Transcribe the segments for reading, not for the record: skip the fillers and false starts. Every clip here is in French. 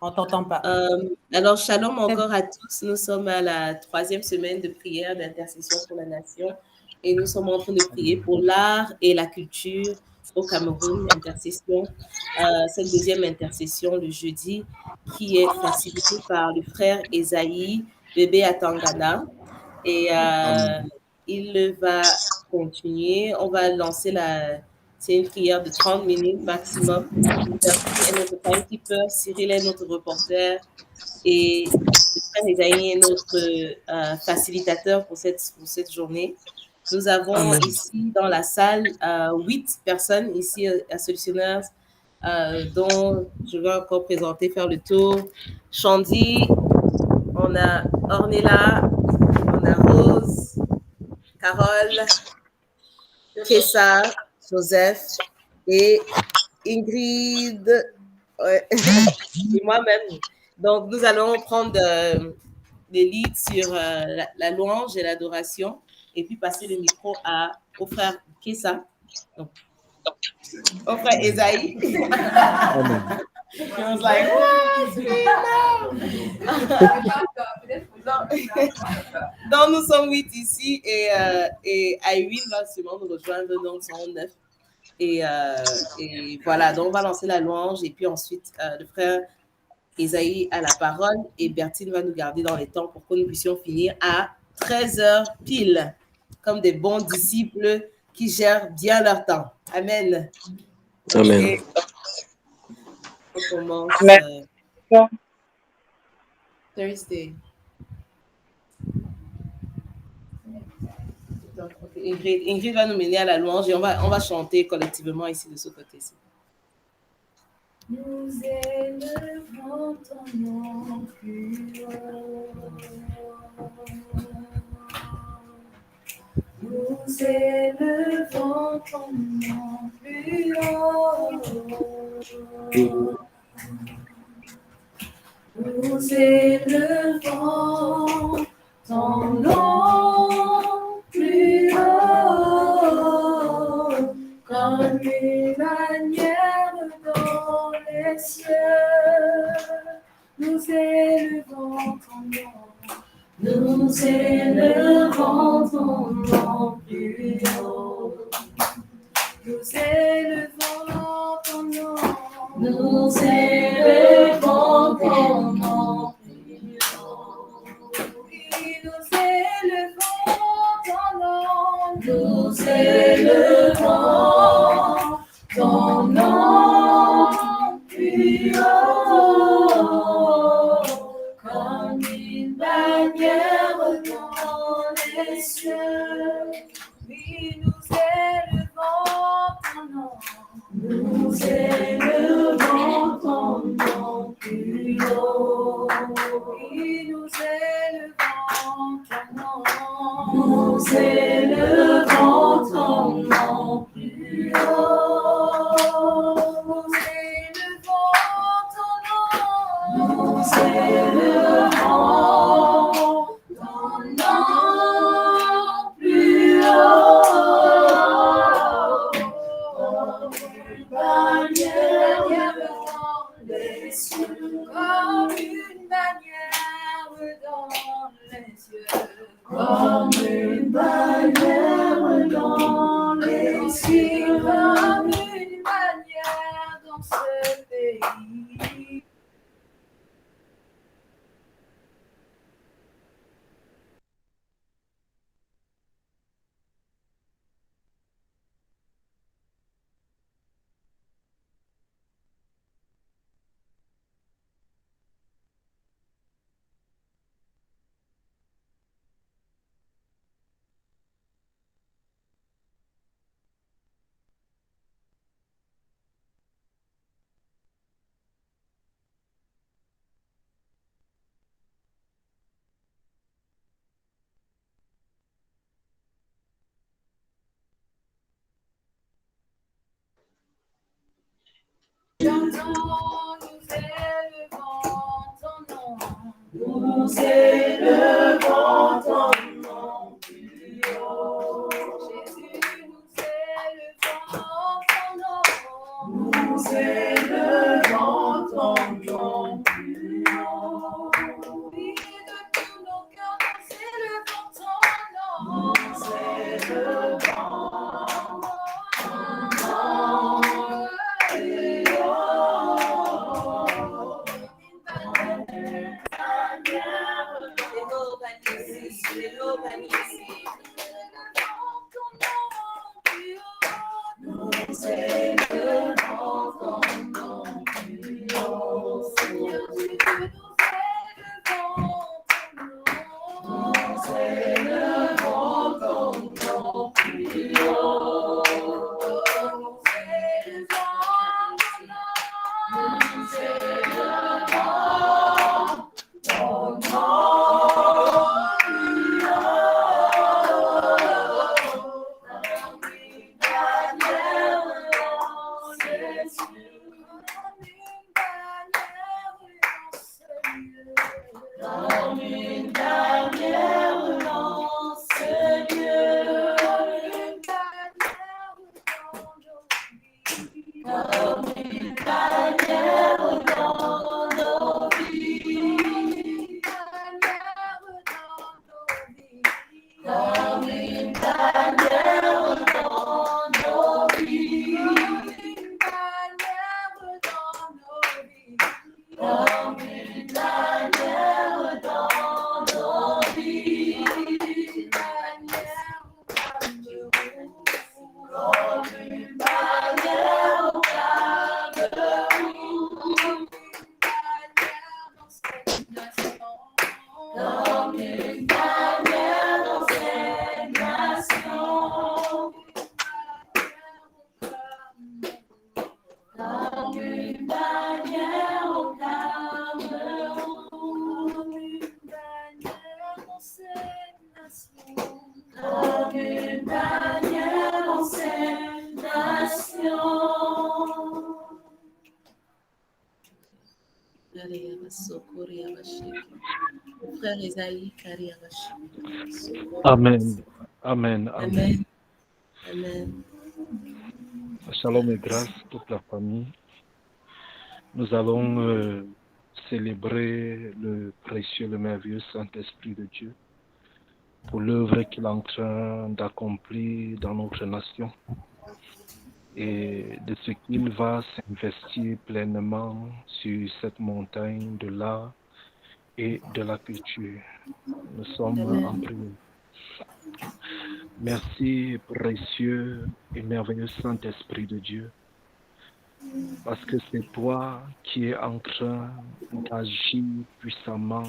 On t'entend pas. Alors, shalom encore à tous. Nous sommes à la 3e semaine de prière d'intercession pour la nation et nous sommes en train de prier pour l'art et la culture au Cameroun, intercession. Cette deuxième intercession le jeudi qui est facilitée par le frère Esaïe Bébé Atangana et il va continuer. On va lancer c'est une prière de 30 minutes maximum. Merci est notre timekeeper, Cyril est notre reporter et le frère Esaïe est notre facilitateur pour cette journée. Nous avons ici dans la salle 8 personnes ici à Solutionneurs, dont je vais encore présenter, faire le tour. Chandy, on a Ornella, on a Rose, Carole, Kessa, Joseph et Ingrid et moi-même. Donc, nous allons prendre les leads sur la louange et l'adoration et puis passer le micro au frère Kessa, donc, au frère Esaïe. He was like, what? Donc, nous sommes 8 ici et Irene va sûrement nous rejoindre, donc sont 9. Et voilà, donc on va lancer la louange et puis ensuite le frère Esaïe a la parole et Bertine va nous garder dans les temps pour que nous puissions finir à 13h pile, comme des bons disciples qui gèrent bien leur temps. Amen. Amen. Et on commence Thursday. Donc, okay. Ingrid va nous mener à la louange et on va chanter collectivement ici de ce côté-ci. Nous élevons ton nom plus haut. Nous élevons ton nom plus haut. Nous élevons ton nom plus haut, comme une bannière dans les cieux. Nous élevons ton nom. Nous élevons ton nom plus haut. Nous élevons ton nom. Nous élevons ton nom plus haut. Oui, nous élevons ton nom. Nous élevons ton nom plus haut. Comme une bannière dans les cieux. Oui, nous élevons ton nom. Nous élevons ton nom plus haut. Oui, nous élevons ton nom. Nous élevons ton nom plus haut. Nous élevons ton nom. Nous élevons ton nom plus haut. Comme une bannière dans les cieux. Comme une bannière dans les cieux. Comme une bannière dans ce pays. Nous élevons ton nom plus haut. Jésus, nous élevons ton nom. Nous élevons ton nom plus Frère Esaïe, Amen. Amen. Amen. Amen. Shalom et grâce, toute la famille. Nous allons célébrer le précieux, le merveilleux Saint-Esprit de Dieu pour l'œuvre qu'il est en train d'accomplir dans notre nation et de ce qu'il va s'investir pleinement sur cette montagne de l'art et de la culture. Nous sommes en prière. Merci, précieux et merveilleux Saint-Esprit de Dieu, parce que c'est toi qui es en train d'agir puissamment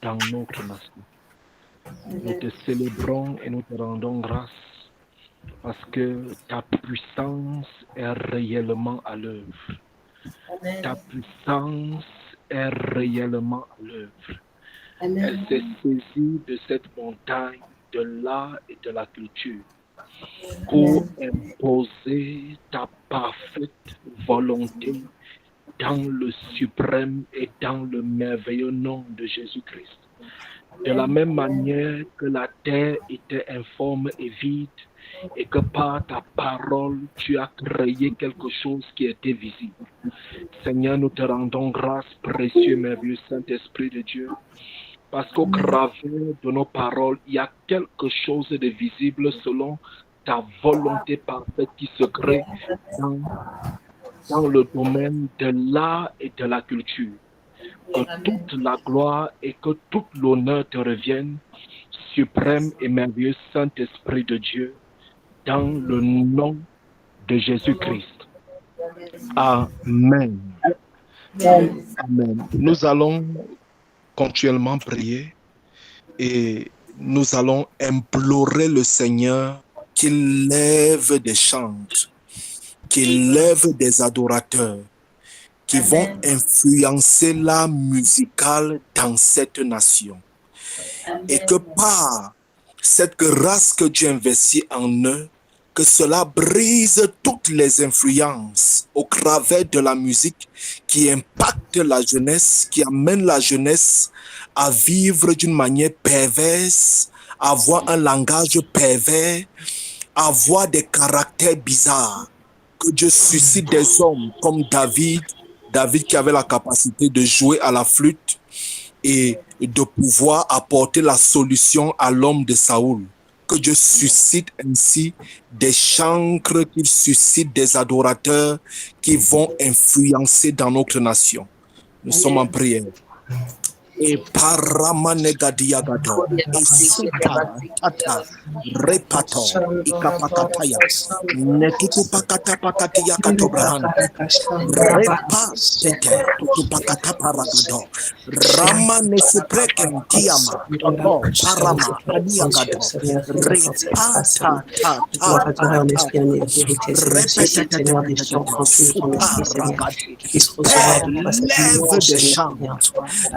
dans notre nation. Nous te célébrons et nous te rendons grâce parce que ta puissance est réellement à l'œuvre. Ta puissance est réellement à l'œuvre. Elle s'est saisie de cette montagne de l'art et de la culture pour imposer ta parfaite volonté dans le suprême et dans le merveilleux nom de Jésus-Christ. De la même manière que la terre était informe et vide et que par ta parole tu as créé quelque chose qui était visible. Seigneur, nous te rendons grâce, précieux, merveilleux Saint-Esprit de Dieu, parce qu'au travers de nos paroles, il y a quelque chose de visible selon ta volonté parfaite qui se crée dans le domaine de l'art et de la culture. Que toute la gloire et que tout l'honneur te reviennent, suprême et merveilleux Saint-Esprit de Dieu, dans le nom de Jésus-Christ. Amen. Amen. Nous allons continuellement prier et nous allons implorer le Seigneur qu'il lève des chantres, qu'il lève des adorateurs qui vont influencer l'art musical dans cette nation. Et que par cette grâce que Dieu investit en eux, que cela brise toutes les influences au travers de la musique qui impacte la jeunesse, qui amène la jeunesse à vivre d'une manière perverse, à avoir un langage pervers, à avoir des caractères bizarres. Que Dieu suscite des hommes comme David qui avait la capacité de jouer à la flûte et de pouvoir apporter la solution à l'homme de Saoul. Que Dieu suscite ainsi des chancres, qu'il suscite des adorateurs qui vont influencer dans notre nation. Nous sommes en prière. et Paramanegadiagado, et Suta, Tata, Repato, Ikapakataya, Netupakata Pakatia Katobrahan, Repa Sete, Tutupakata Paragado, Rama Nesupreken Tiama, Toto, Parama, Adiagado, Repa Ta Ta Ta Ta Père, lève des chants,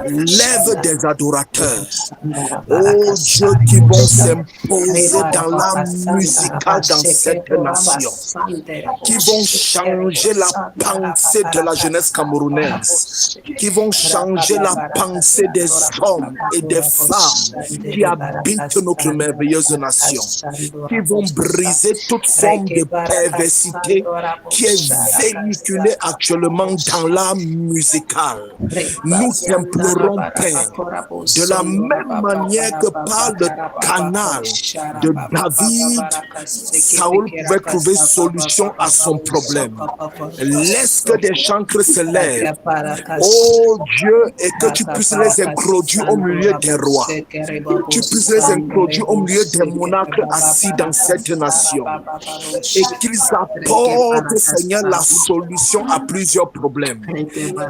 lève des adorateurs, oh Dieu, qui vont s'imposer dans la musicale dans cette nation, qui vont changer la pensée de la jeunesse camerounaise, qui vont changer la pensée des hommes et des femmes qui habitent notre merveilleuse nation, qui vont briser toute forme de perversité qui est véhiculée actuellement dans la musicale. Nous t'implorons, Père, de la même manière que par le canal de David, Saül pouvait trouver solution à son problème. Laisse que des chancres se lèvent, oh Dieu, et que tu puisses les introduire au milieu des rois, tu puisses les introduire au milieu des monarques assis dans cette nation, et qu'ils apportent, Seigneur, la solution à plusieurs problèmes.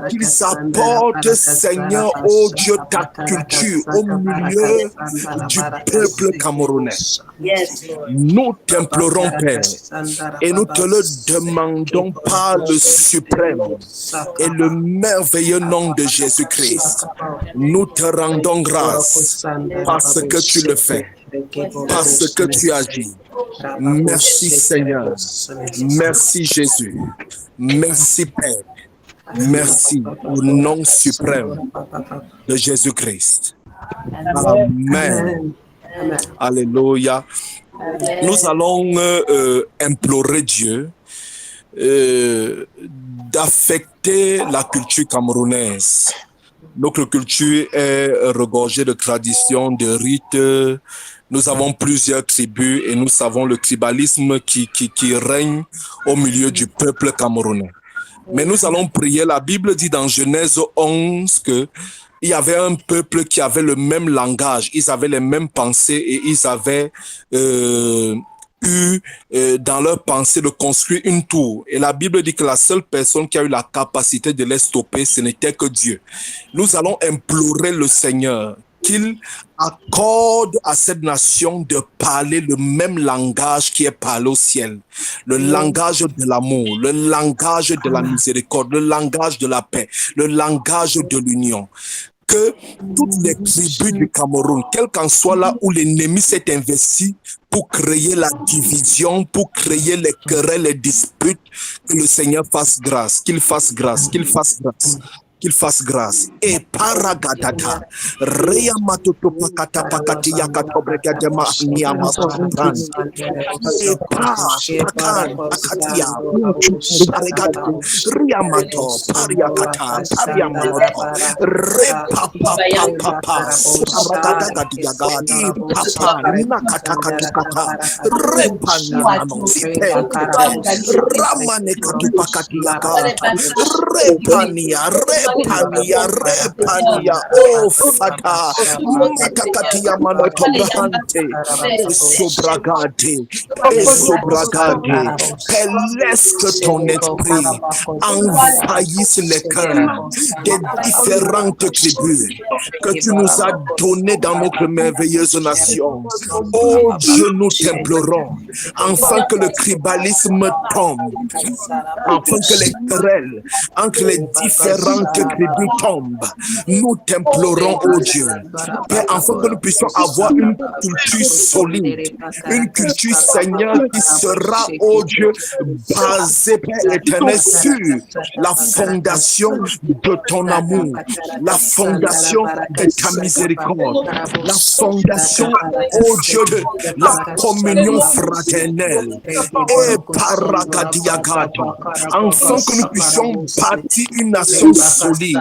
Qu'ils apportent, Seigneur, oh Dieu, ta culture au milieu du peuple camerounais. Nous t'implorons, Père, et nous te le demandons par le suprême et le merveilleux nom de Jésus-Christ. Nous te rendons grâce parce que tu le fais, parce que tu agis. Merci Seigneur, merci Jésus, merci Père, merci au nom suprême de Jésus-Christ. Amen. Alléluia. Nous allons implorer Dieu d'affecter la culture camerounaise. Notre culture est regorgée de traditions, de rites. Nous avons plusieurs tribus et nous savons le tribalisme qui règne au milieu du peuple camerounais. Mais nous allons prier. La Bible dit dans Genèse 11 que il y avait un peuple qui avait le même langage, ils avaient les mêmes pensées et ils avaient eu dans leur pensée de construire une tour. Et la Bible dit que la seule personne qui a eu la capacité de les stopper, ce n'était que Dieu. Nous allons implorer le Seigneur qu'il accorde à cette nation de parler le même langage qui est parlé au ciel. Le langage de l'amour, le langage de la miséricorde, le langage de la paix, le langage de l'union. Que toutes les tribus du Cameroun, quel qu'en soit là où l'ennemi s'est investi pour créer la division, pour créer les querelles, les disputes, que le Seigneur fasse grâce, qu'il fasse grâce, qu'il fasse grâce. Qu'il fasse grâce. Et paragadata, Reyamatoto pakata pakati yakato brekadema niyamasantran. Et pakan pakatia, paregada, Riyamato, pariakata, pariamanoto, repapa papa, paragada gadiyagadi, papa, nakata katukata, repaniano, sipen, ramane katupakati yakata, repania, repania, oh fata, matakatia manoto brahante, sobragade, laisse que ton esprit envahisse les cœurs des différentes tribus que tu nous as données dans notre merveilleuse nation. Oh Dieu, nous t'implorons, afin que le tribalisme tombe, afin que les querelles entre les différentes tribus tombent. Nous t'implorons, oh Dieu, Père, afin que nous puissions avoir une culture solide, une culture, Seigneur, qui sera, oh Dieu, basée, Père éternel, sur la fondation de ton amour, la fondation de ta miséricorde, la fondation, oh Dieu, de la communion fraternelle, et paragadiagata, afin que nous puissions bâtir une nation solide,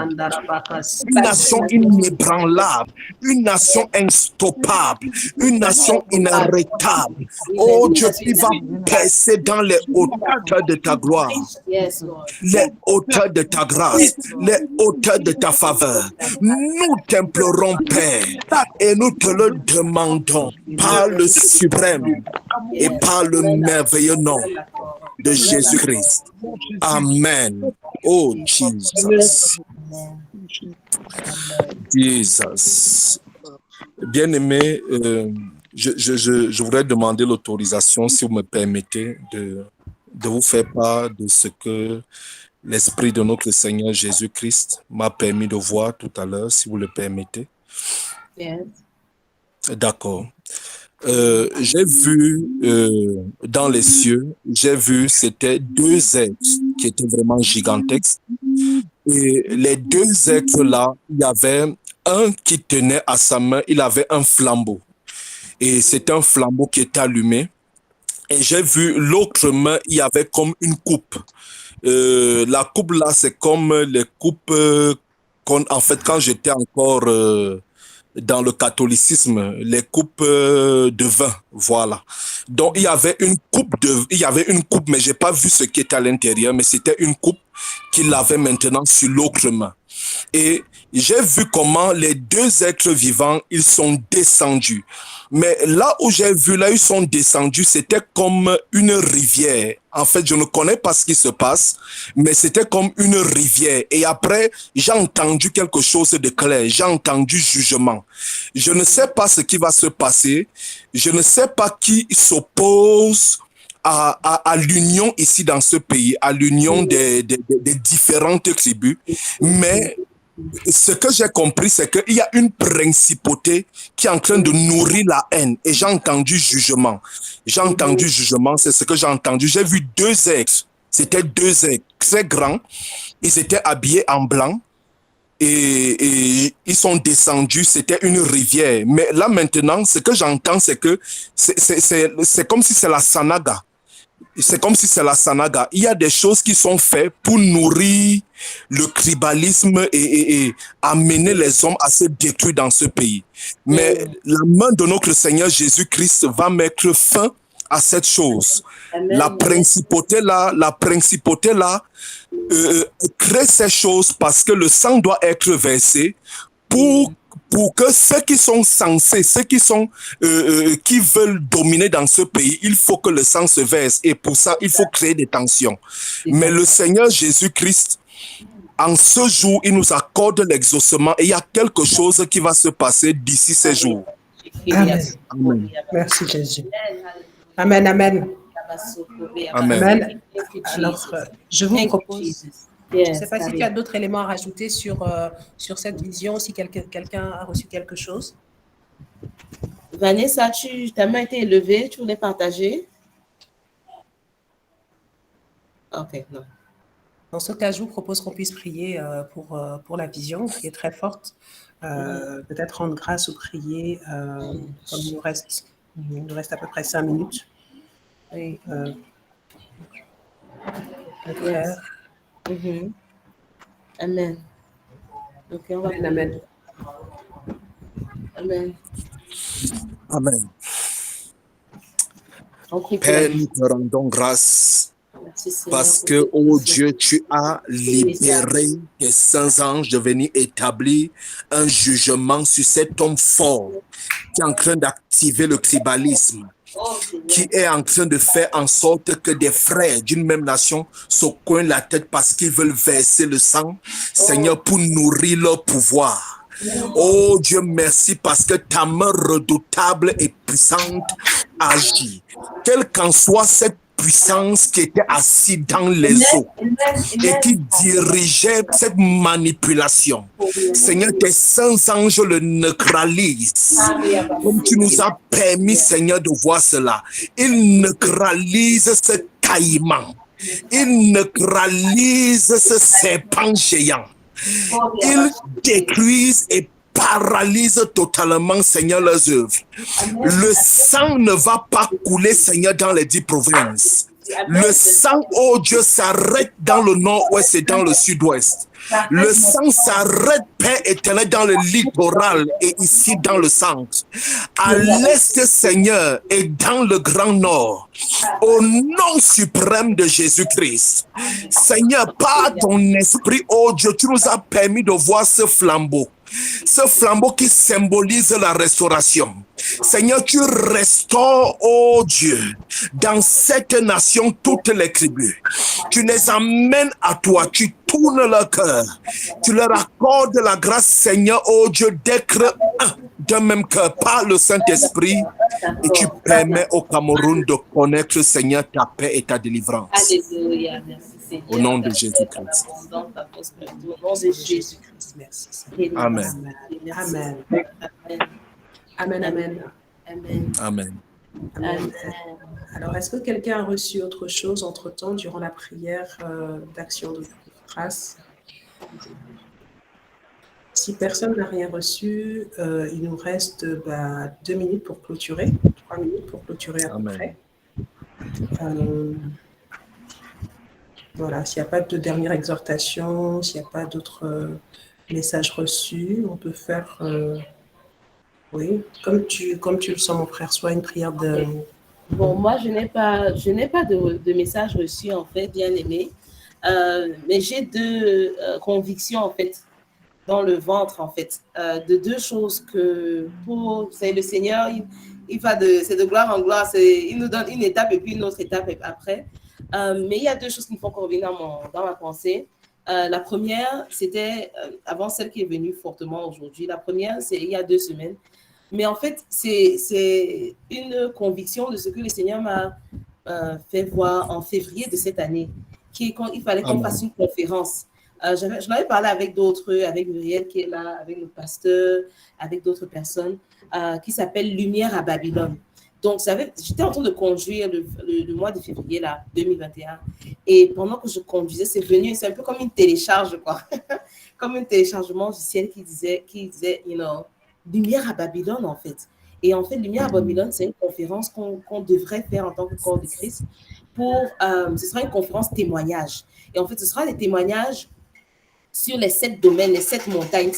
une nation inébranlable, une nation instoppable, une nation inarrêtable. Oh Dieu, qui va percer dans les hauteurs de ta gloire, Yes, Lord. les hauteurs de ta grâce, les hauteurs de ta faveur. Nous t'implorons, Père, et nous te le demandons par le suprême et par le merveilleux nom de Jésus-Christ. Amen. Oh Jesus. Jesus. Bien-aimé, je voudrais demander l'autorisation, si vous me permettez, de vous faire part de ce que l'Esprit de notre Seigneur Jésus-Christ m'a permis de voir tout à l'heure, si vous le permettez. Yes. D'accord. J'ai vu dans les cieux, c'était 2 êtres qui étaient vraiment gigantesques. Et les 2 êtres-là, il y avait un qui tenait à sa main, il avait un flambeau. Et c'était un flambeau qui était allumé. Et j'ai vu l'autre main, il y avait comme une coupe. La coupe là, c'est comme les coupes en fait, quand j'étais encore dans le catholicisme, les coupes de vin, voilà. Donc il y avait une coupe, mais j'ai pas vu ce qui était à l'intérieur, mais c'était une coupe qu'il avait maintenant sur l'autre main. Et j'ai vu comment les 2 êtres vivants, ils sont descendus. Mais là où j'ai vu, là où ils sont descendus, c'était comme une rivière. En fait, je ne connais pas ce qui se passe, mais c'était comme une rivière. Et après, j'ai entendu quelque chose de clair. J'ai entendu jugement. Je ne sais pas ce qui va se passer. Je ne sais pas qui s'oppose à l'union ici dans ce pays, à l'union des différentes tribus. Mais ce que j'ai compris, c'est qu'il y a une principauté qui est en train de nourrir la haine. Et j'ai entendu jugement. J'ai entendu jugement, c'est ce que j'ai entendu. J'ai vu 2 êtres. C'était 2 êtres très grands. Ils étaient habillés en blanc. Et ils sont descendus. C'était une rivière. Mais là maintenant, ce que j'entends, c'est que c'est comme si c'est la Sanaga. C'est comme si c'est la Sanaga. Il y a des choses qui sont faites pour nourrir le tribalisme et amener les hommes à se détruire dans ce pays. Mais la main de notre Seigneur Jésus-Christ va mettre fin à cette chose. La principauté là crée ces choses parce que le sang doit être versé pour que ceux qui sont censés, ceux qui sont qui veulent dominer dans ce pays, il faut que le sang se verse et pour ça, il faut créer des tensions. Mais le Seigneur Jésus-Christ, en ce jour, il nous accorde l'exaucement et il y a quelque chose qui va se passer d'ici ces jours. Amen. Amen. Merci Jésus. Amen, amen. Amen. Amen. Alors, je vous propose... Je ne sais pas s'il y a d'autres éléments à rajouter sur cette vision, si quelqu'un a reçu quelque chose. Vanessa, ta main a été élevée, tu voulais partager? Ok, non. Dans ce cas, je vous propose qu'on puisse prier pour la vision qui est très forte. Peut-être rendre grâce ou prier, comme il nous reste à peu près 5 minutes. Et, Amen. Ok, on va amen. Amen. Amen. Okay, Père, nous te rendons grâce merci, parce que, oh Dieu, tu as libéré tes saints anges de venir établir un jugement sur cet homme fort qui est en train d'activer le tribalisme, qui est en train de faire en sorte que des frères d'une même nation se coignent la tête parce qu'ils veulent verser le sang, Seigneur, pour nourrir leur pouvoir. Oh Dieu, merci parce que ta main redoutable et puissante agit. Quelle qu'en soit cette puissance qui était assise dans les eaux et qui dirigeait cette manipulation. Seigneur, tes saints anges le neutralisent. Comme tu nous as permis, Seigneur, de voir cela. Ils neutralisent ce caïman. Ils neutralisent ce serpent géant. Ils détruisent et paralysent totalement, Seigneur, leurs œuvres. Le sang ne va pas couler, Seigneur, dans les 10 provinces. Le sang, oh Dieu, s'arrête dans le nord-ouest et dans le sud-ouest. Le sang s'arrête, Père éternel, dans le littoral et ici dans le centre. À l'est, Seigneur, et dans le grand nord. Au nom suprême de Jésus-Christ. Seigneur, par ton esprit, oh Dieu, tu nous as permis de voir ce flambeau. Ce flambeau qui symbolise la restauration. Seigneur, tu restaures, oh Dieu, dans cette nation toutes les tribus. Tu les amènes à toi, tu tournes leur cœur. Tu leur accordes la grâce, Seigneur, oh Dieu, d'être un d'un même cœur par le Saint-Esprit. Et tu permets au Cameroun de connaître, Seigneur, ta paix et ta délivrance. Alléluia, merci Seigneur. Au nom de Jésus-Christ. Au nom de Jésus-Christ, merci. Amen. Amen. Amen. Amen. Amen. Amen. Amen. Amen. Alors, est-ce que quelqu'un a reçu autre chose entre-temps durant la prière d'action de grâce? Si personne n'a rien reçu, il nous reste 2 minutes pour clôturer, 3 minutes pour clôturer à peu près. Voilà, s'il n'y a pas de dernière exhortation, s'il n'y a pas d'autres messages reçus, on peut faire, oui, comme tu le sens, mon frère, soit une prière de... Bon, moi, je n'ai pas de message reçu, en fait, bien aimé, mais j'ai 2 convictions, en fait, dans le ventre, en fait, de 2 choses que, c'est le Seigneur, c'est de gloire en gloire, il nous donne une étape et puis une autre étape après. Mais il y a 2 choses qui me font revenir dans ma pensée. La première, c'était avant celle qui est venue fortement aujourd'hui. La première, c'est il y a 2 semaines. Mais en fait, c'est une conviction de ce que le Seigneur m'a fait voir en février de cette année, qui est quand il fallait qu'on fasse une conférence. Je l'avais parlé avec d'autres, avec Muriel qui est là, avec le pasteur, avec d'autres personnes, qui s'appelle Lumière à Babylone. Donc, j'étais en train de conduire le mois de février, là, 2021. Et pendant que je conduisais, c'est venu, c'est un peu comme une télécharge, quoi. Comme un téléchargement du ciel qui disait, you know, Lumière à Babylone, en fait. Et en fait, Lumière à Babylone, c'est une conférence qu'on devrait faire en tant que corps de Christ. Ce sera une conférence témoignage. Et en fait, ce sera des témoignages sur les 7 domaines, les 7 montagnes,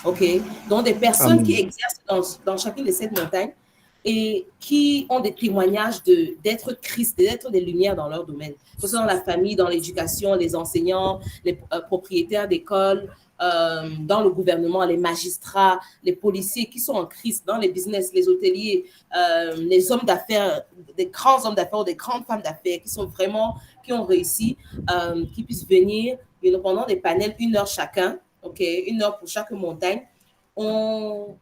OK? Donc, des personnes qui exercent dans chacune des 7 montagnes et qui ont des témoignages d'être Christ, d'être des lumières dans leur domaine. Que ce soit dans la famille, dans l'éducation, les enseignants, les propriétaires d'écoles, dans le gouvernement, les magistrats, les policiers qui sont en Christ, dans les business, les hôteliers, les hommes d'affaires, des grands hommes d'affaires ou des grandes femmes d'affaires qui ont réussi, qui puissent venir pendant des panels, 1 heure chacun, OK, 1 heure pour chaque montagne. On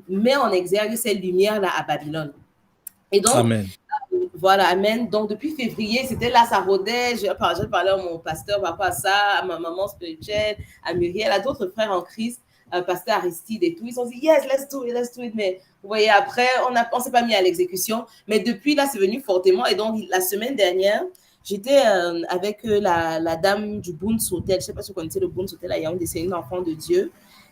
met en exergue ces lumières-là à Babylone. Et donc, voilà, amen. Donc, depuis février, c'était là, ça rôdait. Je parlais à mon pasteur par rapport à ça, à ma maman spirituelle, à Muriel, à d'autres frères en Christ, pasteur Aristide et tout. Ils ont dit, yes, let's do it. Mais vous voyez, après, on ne s'est pas mis à l'exécution. Mais depuis, là, c'est venu fortement. Et donc, la semaine dernière, j'étais avec la dame du Boons Hotel. Je ne sais pas si vous connaissez le Boons Hotel à Yaoundé, c'est une enfant de Dieu.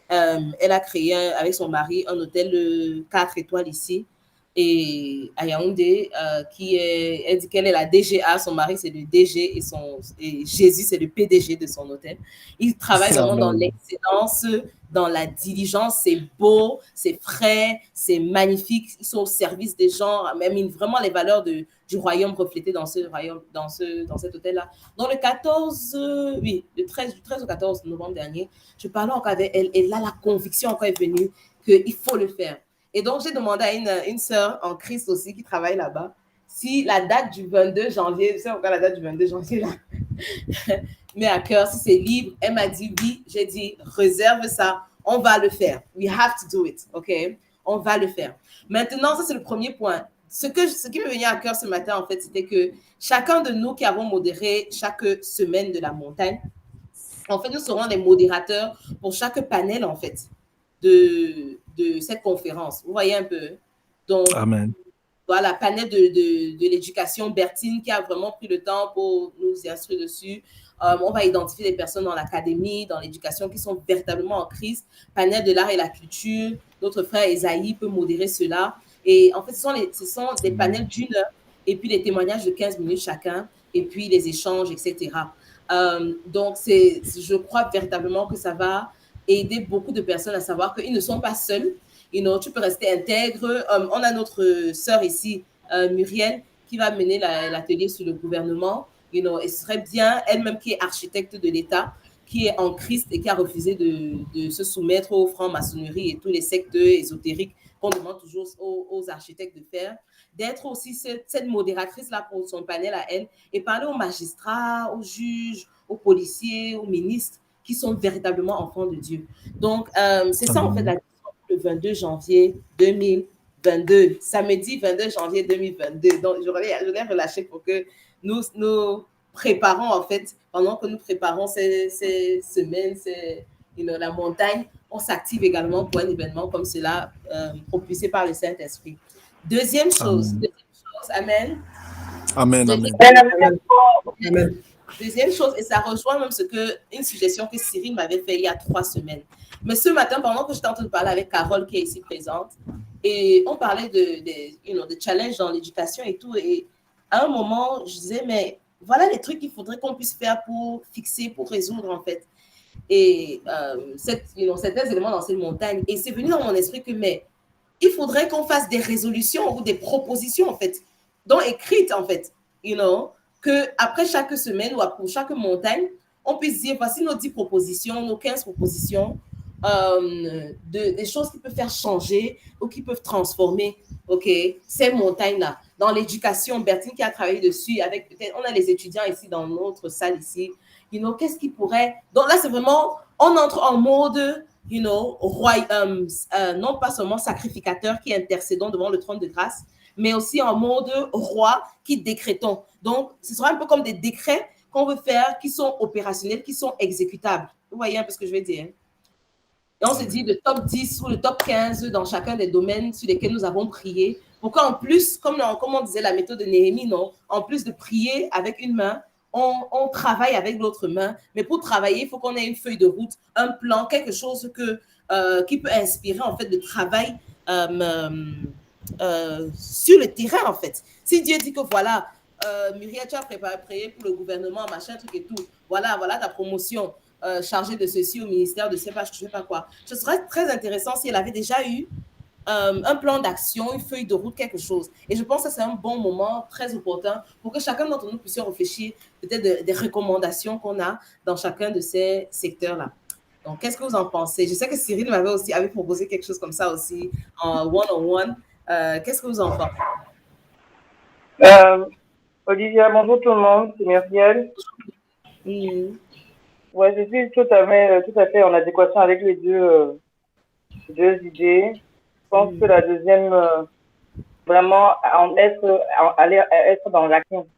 Elle a créé avec son mari un hôtel 4 étoiles ici et à Yaoundé, elle dit qu'elle est la DGA, son mari c'est le DG et Jésus c'est le PDG de son hôtel. Ils travaillent vraiment dans l'excellence, dans la diligence, c'est beau, c'est frais, c'est magnifique, ils sont au service des gens, même vraiment les valeurs du royaume reflétées dans cet hôtel-là. Donc le 13 au 14 novembre dernier, je parlais encore avec elle et là la conviction encore est venue qu'il faut le faire. Et donc, j'ai demandé à une sœur en Christ aussi qui travaille là-bas si la date du 22 janvier, je sais encore la date du 22 janvier là, mais à cœur, si c'est libre. Elle m'a dit oui. J'ai dit réserve ça, on va le faire. We have to do it, OK? On va le faire. Maintenant, ça c'est le premier point. Ce qui m'est venu à cœur ce matin, en fait, c'était que chacun de nous qui avons modéré chaque semaine de la montagne, en fait, nous serons les modérateurs pour chaque panel, en fait, de cette conférence. Vous voyez un peu? Donc, Amen. Voilà, panel de l'éducation, Bertine qui a vraiment pris le temps pour nous instruire dessus. On va identifier des personnes dans l'académie, dans l'éducation qui sont véritablement en crise. Panel de l'art et la culture. Notre frère Esaïe peut modérer cela. Et en fait, ce sont des panels d'1 heure et puis les témoignages de 15 minutes chacun et puis les échanges, etc. Donc, je crois véritablement que ça va aider beaucoup de personnes à savoir qu'ils ne sont pas seuls. Tu peux rester intègre. On a notre sœur ici, Muriel, qui va mener l'atelier sur le gouvernement. Et ce serait bien, elle-même qui est architecte de l'État, qui est en Christ et qui a refusé de se soumettre aux francs-maçonneries et tous les sectes ésotériques qu'on demande toujours aux architectes de faire, d'être aussi cette modératrice-là pour son panel à elle et parler aux magistrats, aux juges, aux policiers, aux ministres qui sont véritablement enfants de Dieu. Donc, c'est ça en fait la le 22 janvier 2022, samedi 22 janvier 2022. Donc, je l'ai relâché pour que nous préparons en fait, pendant que nous préparons ces semaines, la montagne, on s'active également pour un événement comme cela, propulsé par le Saint-Esprit. Deuxième chose, amen. Amen, amen. Amen. Deuxième chose, et ça rejoint même une suggestion que Cyril m'avait fait il y a 3 semaines. Mais ce matin, pendant que j'étais en train de parler avec Carole, qui est ici présente, et on parlait de challenges dans l'éducation et tout, et à un moment, je disais, mais voilà les trucs qu'il faudrait qu'on puisse faire pour fixer, pour résoudre en fait. Et certains éléments dans cette montagne. Et c'est venu dans mon esprit que, mais il faudrait qu'on fasse des résolutions ou des propositions en fait, donc écrites en fait, qu'après chaque semaine ou après chaque montagne, on puisse dire, voici nos 10 propositions, nos 15 propositions, des choses qui peuvent faire changer ou qui peuvent transformer ces montagnes-là. Dans l'éducation, Bertine qui a travaillé dessus, on a les étudiants ici dans notre salle ici, qu'est-ce qui pourrait... Donc là, c'est vraiment, on entre en mode, non pas seulement sacrificateur qui intercédons devant le trône de grâce, mais aussi en mode roi qui décrétons. Donc, ce sera un peu comme des décrets qu'on veut faire qui sont opérationnels, qui sont exécutables. Vous voyez un peu ce que je veux dire? Et on se dit le top 10 ou le top 15 dans chacun des domaines sur lesquels nous avons prié. Pour qu'en plus, comme on disait la méthode de Néhémie, en plus de prier avec une main, on travaille avec l'autre main. Mais pour travailler, il faut qu'on ait une feuille de route, un plan, quelque chose qui peut inspirer en fait le travail sur le terrain en fait. Si Dieu dit que voilà, Muriel, tu as prié pour le gouvernement, machin, truc et tout, voilà ta promotion. Chargée de ceci au ministère de je sais pas quoi. Ce serait très intéressant si elle avait déjà eu un plan d'action, une feuille de route, quelque chose. Et je pense que c'est un bon moment très opportun pour que chacun d'entre nous puisse réfléchir peut-être des recommandations qu'on a dans chacun de ces secteurs-là. Donc, qu'est-ce que vous en pensez? Je sais que Cyril avait proposé quelque chose comme ça aussi en one-on-one. Qu'est-ce que vous en pensez? Olivia, bonjour tout le monde, c'est Muriel. Ouais, je suis tout à fait en adéquation avec les deux idées. Je pense que la deuxième, vraiment, aller être dans l'action.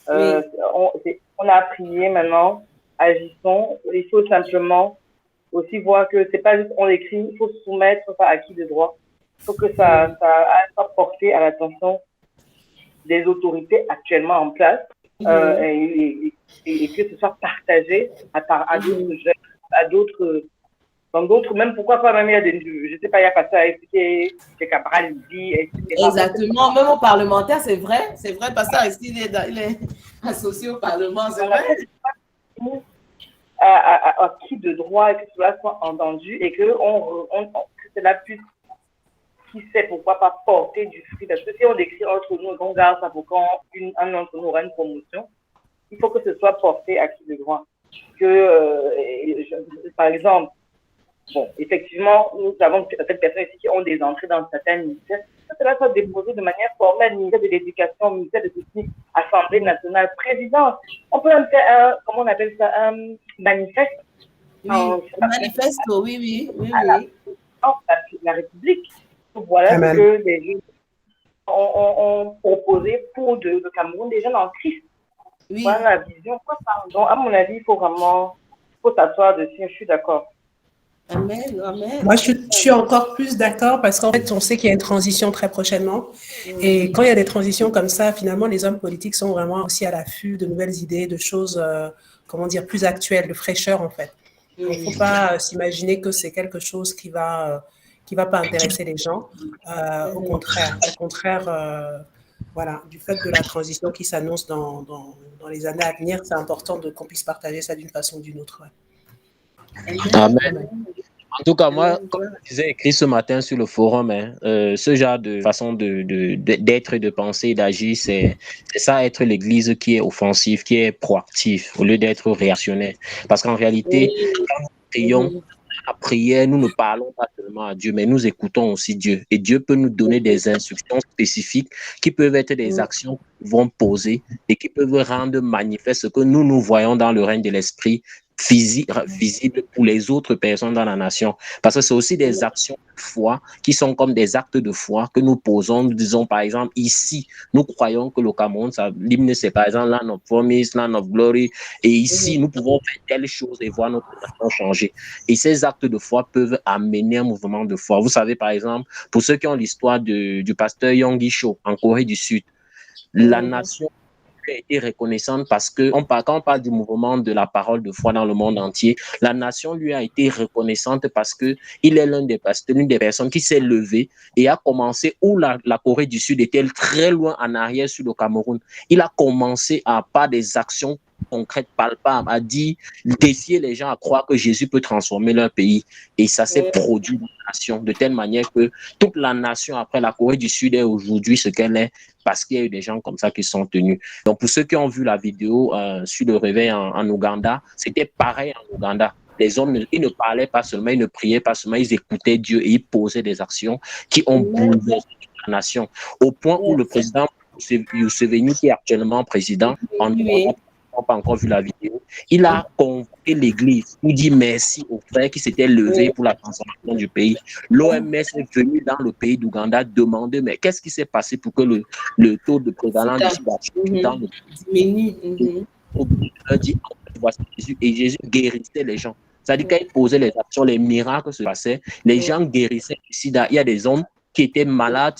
On a prié maintenant, agissons. Il faut simplement aussi voir que c'est pas juste on écrit, il faut se soumettre à acquis de droit. Il faut que ça soit porté à l'attention des autorités actuellement en place. Et que ce soit partagé à d'autres, dans d'autres, même pourquoi pas, même il y a je sais pas, il y a pas ça à expliquer, c'est Cabral dit, exactement, même au parlementaire, c'est vrai, parce que ici, il est associé au Parlement, c'est vrai. À qui de droit, et que cela soit entendu, et que cela puisse, qui sait pourquoi pas porter du fruit, parce que si on écrit entre nous, on garde ça pour quand un d'entre nous aura une promotion, il faut que ce soit porté à qui de droit. Par exemple, bon, effectivement, nous avons certaines personnes ici qui ont des entrées dans certains ministères. Que cela soit déposé de manière formelle, ministère de l'Éducation, ministère de Technique, Assemblée nationale, présidence. On peut même faire comment on appelle ça, un manifeste. Oui, un manifeste, oui. La République. Voilà ce que les jeunes ont proposé pour le Cameroun, des jeunes en Christ. Oui. Voilà la vision. Donc, à mon avis, il faut s'asseoir dessus. Je suis d'accord. Amen. Moi, je suis encore plus d'accord parce qu'en fait, on sait qu'il y a une transition très prochainement. Et quand il y a des transitions comme ça, finalement, les hommes politiques sont vraiment aussi à l'affût de nouvelles idées, de choses, plus actuelles, de fraîcheur, en fait. Il ne faut pas s'imaginer que c'est quelque chose qui va pas intéresser les gens. Au contraire, voilà, du fait de la transition qui s'annonce dans les années à venir, c'est important qu'on puisse partager ça d'une façon ou d'une autre. Ouais. Amen. En tout cas, moi, comme je disais écrit ce matin sur le forum, ce genre de façon d'être, de penser, d'agir, c'est ça être l'Église qui est offensive, qui est proactive, au lieu d'être réactionnaire. Parce qu'en réalité, quand nous prions, la prière, nous ne parlons pas seulement à Dieu, mais nous écoutons aussi Dieu. Et Dieu peut nous donner des instructions spécifiques qui peuvent être des actions que nous vont poser et qui peuvent rendre manifeste ce que nous voyons dans le règne de l'Esprit visible pour les autres personnes dans la nation. Parce que c'est aussi des actions de foi qui sont comme des actes de foi que nous posons. Nous disons, par exemple, ici, nous croyons que le Cameroun, l'hymne, c'est par exemple Land of Promise, Land of Glory. Et ici, nous pouvons faire telle chose et voir notre nation changer. Et ces actes de foi peuvent amener un mouvement de foi. Vous savez, par exemple, pour ceux qui ont l'histoire du pasteur Yonggi Cho en Corée du Sud, la nation a été reconnaissante parce que quand on parle du mouvement de la parole de foi dans le monde entier, la nation lui a été reconnaissante parce que il est l'une des personnes qui s'est levée et a commencé où la Corée du Sud était très loin en arrière sur le Cameroun. Il a commencé à par des actions concrètes, palpables, à dire, défier les gens à croire que Jésus peut transformer leur pays. Et ça s'est produit dans la nation de telle manière que toute la nation, après la Corée du Sud, est aujourd'hui ce qu'elle est parce qu'il y a eu des gens comme ça qui sont tenus. Donc, pour ceux qui ont vu la vidéo sur le réveil en Ouganda, c'était pareil en Ouganda. Les hommes, ils ne parlaient pas seulement, ils ne priaient pas seulement, ils écoutaient Dieu et ils posaient des actions qui ont bouleversé la nation. Au point où le président Museveni, qui est actuellement président en Ouganda, pas encore vu la vidéo, il a convoqué l'église pour dire merci aux frères qui s'étaient levés pour la transformation du pays. L'OMS est venu dans le pays d'Ouganda demander mais qu'est-ce qui s'est passé pour que le taux de prévalence du sida dans le pays dit voici Jésus et Jésus guérissait les gens. C'est-à-dire qu'il posait les actions, les miracles se passaient, les gens guérissaient du sida. Il y a des hommes qui étaient malades,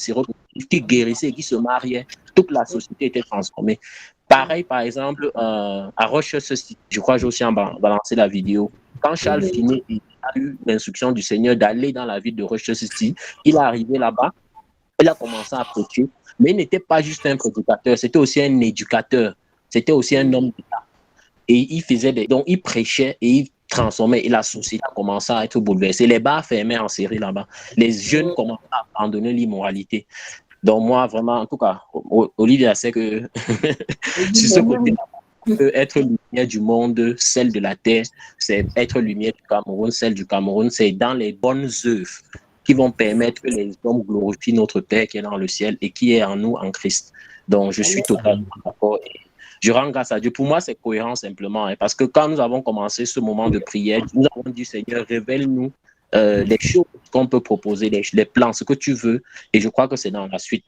qui guérissaient et qui se mariaient. Toute la société était transformée. Pareil, par exemple, à Rochester, je crois que j'ai aussi balancé la vidéo. Quand Charles Finet a eu l'instruction du Seigneur d'aller dans la ville de Rochester, il est arrivé là-bas, il a commencé à prêcher, mais il n'était pas juste un prédicateur, c'était aussi un éducateur, c'était aussi un homme d'État. Et il faisait donc il prêchait et il transformait et la société a commencé à être bouleversée. Les bars fermaient en série là-bas. Les jeunes commençaient à abandonner l'immoralité. Donc moi, vraiment, en tout cas, Olivia sait que sur ce côté, être lumière du monde, celle de la terre, c'est être lumière du Cameroun, celle du Cameroun, c'est dans les bonnes œuvres qui vont permettre que les hommes glorifient notre Père qui est dans le ciel et qui est en nous, en Christ. Donc je suis totalement d'accord. Je rends grâce à Dieu. Pour moi, c'est cohérent simplement, hein, parce que quand nous avons commencé ce moment de prière, nous avons dit, Seigneur, révèle-nous les choses qu'on peut proposer, les plans, ce que tu veux. Et je crois que c'est dans la suite.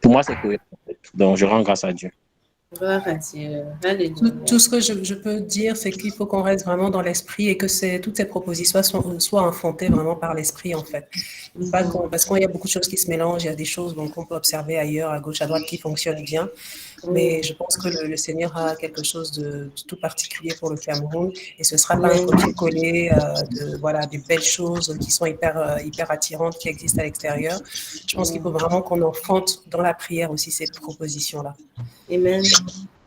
Pour moi, c'est cohérent. Donc, je rends grâce à Dieu. Gloire à Dieu. Tout ce que je peux dire, c'est qu'il faut qu'on reste vraiment dans l'esprit et que toutes ces propositions soient infondées vraiment par l'esprit, en fait. Parce qu'il y a beaucoup de choses qui se mélangent, il y a des choses qu'on peut observer ailleurs, à gauche, à droite, qui fonctionnent bien. Mais je pense que le Seigneur a quelque chose de tout particulier pour le Cameroun et ce ne sera pas un copier-coller des belles choses qui sont hyper attirantes, qui existent à l'extérieur. Je pense qu'il faut vraiment qu'on enfante dans la prière aussi ces propositions-là. Amen.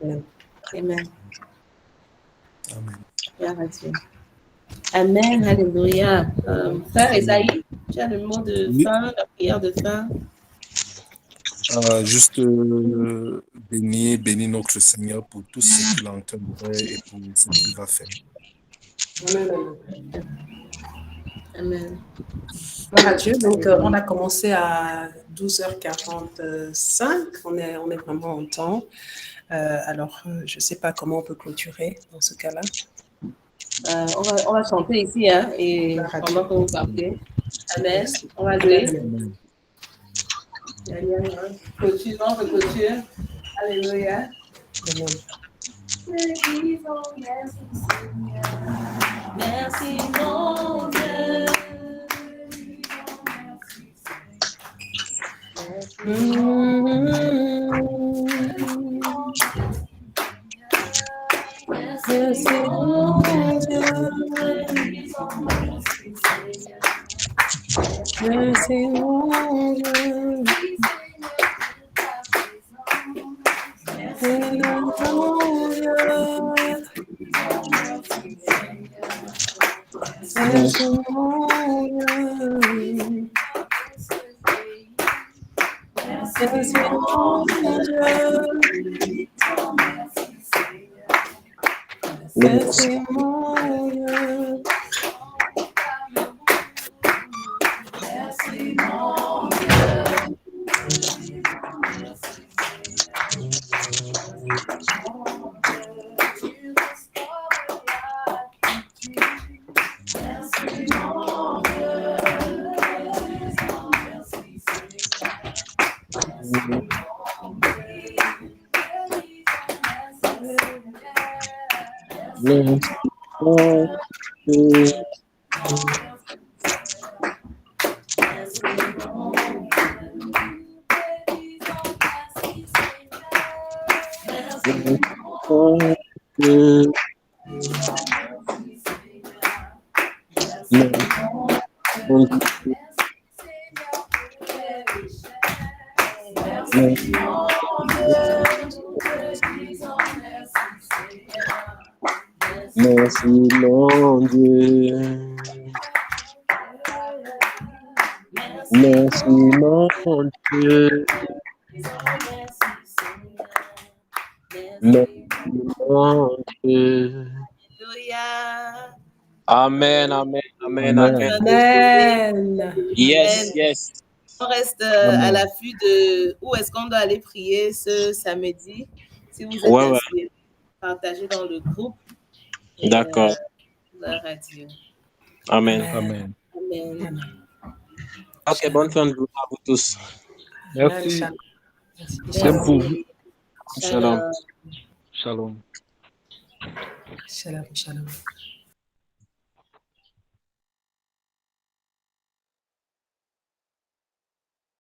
Amen. Amen. Amen. Alléluia. Frère Esaïe, tu as le mot de fin, la prière de fin. Juste bénir notre Seigneur pour tout ce qu'il a en train de faire et pour ce qu'il va faire. Amen. Voilà Dieu. Donc, on a commencé à 12h45. On est vraiment en temps. Alors, je ne sais pas comment on peut clôturer dans ce cas-là. On va chanter ici, hein, et pendant que vous partez. Amen. On va louer. Clôture, non, clôture. Alléluia. Merci mon Dieu. Merci mon Dieu. Merci mon Dieu. Merci mon Dieu. Merci mon Dieu. Merci mon Dieu. Merci mon Dieu. Alléluia. Amen, amen, amen, amen. Amen. Yes, yes. On reste Amen. à l'affût de où est-ce qu'on doit aller prier ce samedi. Si vous êtes Ouais, ouais. inscrits, partagez dans le groupe. Et, D'accord. gloire à Dieu. Amen. Amen. Amen. Ok, bonne fin de journée à vous tous. Merci. Shalom. Même pour vous. Shalom. Shalom. Shalom. Shalom.